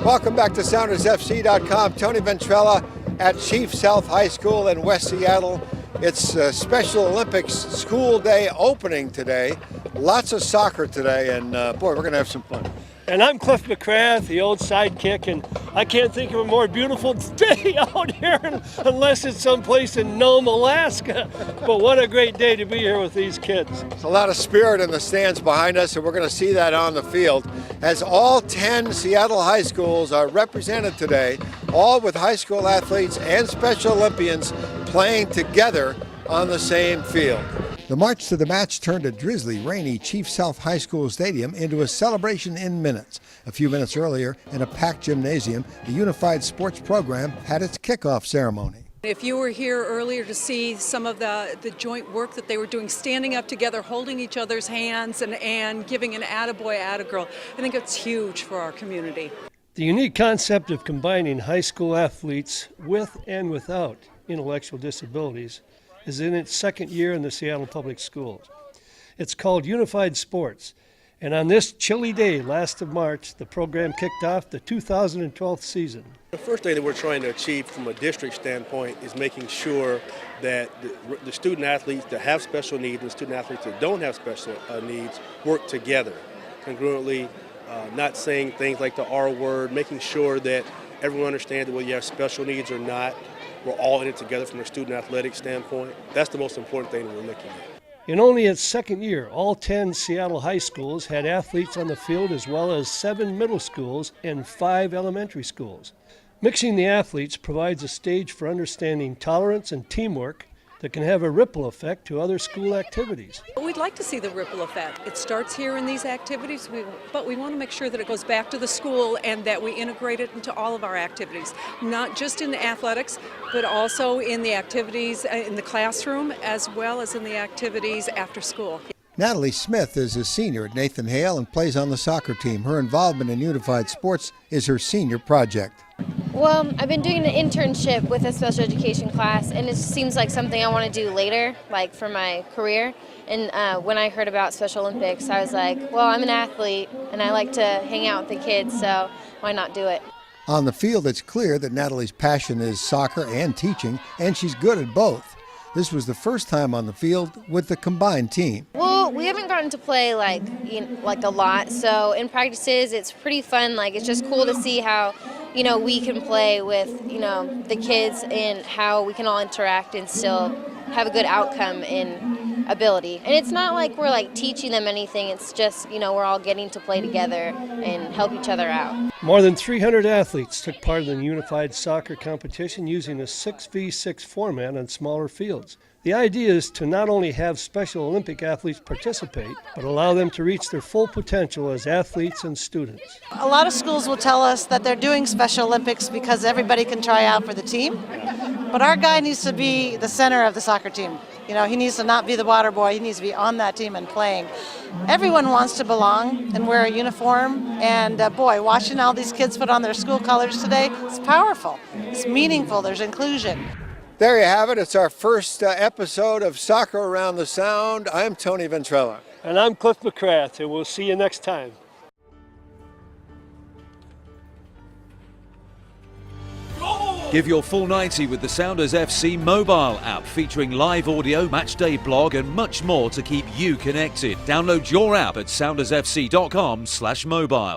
Welcome back to SoundersFC.com. Tony Ventrella at Chief South High School in West Seattle. It's Special Olympics school day opening today. Lots of soccer today, and boy, we're going to have some fun. And I'm Cliff McCrath, the old sidekick, and I can't think of a more beautiful day out here unless it's someplace in Nome, Alaska. But what a great day to be here with these kids. There's a lot of spirit in the stands behind us, and we're going to see that on the field as all 10 Seattle high schools are represented today, all with high school athletes and Special Olympians playing together on the same field. The march to the match turned a drizzly, rainy Chief South High School stadium into a celebration in minutes. A few minutes earlier, in a packed gymnasium, the Unified Sports Program had its kickoff ceremony. If you were here earlier to see some of the joint work that they were doing, standing up together, holding each other's hands and giving an attaboy, attagirl, I think it's huge for our community. The unique concept of combining high school athletes with and without intellectual disabilities is in its second year in the Seattle Public Schools. It's called Unified Sports, and on this chilly day, last of March, the program kicked off the 2012 season. The first thing that we're trying to achieve from a district standpoint is making sure that the student athletes that have special needs and student athletes that don't have special needs work together congruently, not saying things like the R word, making sure that everyone understands that whether you have special needs or not, we're all in it together from a student athletic standpoint. That's the most important thing that we're looking at. In only its second year, all 10 Seattle high schools had athletes on the field, as well as 7 middle schools and 5 elementary schools. Mixing the athletes provides a stage for understanding tolerance and teamwork that can have a ripple effect to other school activities. We'd like to see the ripple effect. It starts here in these activities, but we want to make sure that it goes back to the school and that we integrate it into all of our activities, not just in the athletics, but also in the activities in the classroom as well as in the activities after school. Natalie Smith is a senior at Nathan Hale and plays on the soccer team. Her involvement in Unified Sports is her senior project. Well, I've been doing an internship with a special education class, and it seems like something I want to do later, like for my career. And when I heard about Special Olympics, I was like, well, I'm an athlete, and I like to hang out with the kids, so why not do it? On the field, it's clear that Natalie's passion is soccer and teaching, and she's good at both. This was the first time on the field with the combined team. Well, we haven't gotten to play like a lot, so in practices it's pretty fun. Like, it's just cool to see how, we can play with, the kids and how we can all interact and still have a good outcome in ability. And it's not like we're like teaching them anything, it's just, we're all getting to play together and help each other out. More than 300 athletes took part in the unified soccer competition using a 6v6 format on smaller fields. The idea is to not only have Special Olympic athletes participate, but allow them to reach their full potential as athletes and students. A lot of schools will tell us that they're doing Special Olympics because everybody can try out for the team, but our guy needs to be the center of the soccer team. He needs to not be the water boy, he needs to be on that team and playing. Everyone wants to belong and wear a uniform, and boy, watching all these kids put on their school colors today, it's powerful, it's meaningful, there's inclusion. There you have it. It's our first episode of Soccer Around the Sound. I'm Tony Ventrella. And I'm Cliff McCrath, and we'll see you next time. Give your full 90 with the Sounders FC mobile app, featuring live audio, matchday blog and much more to keep you connected. Download your app at soundersfc.com/mobile.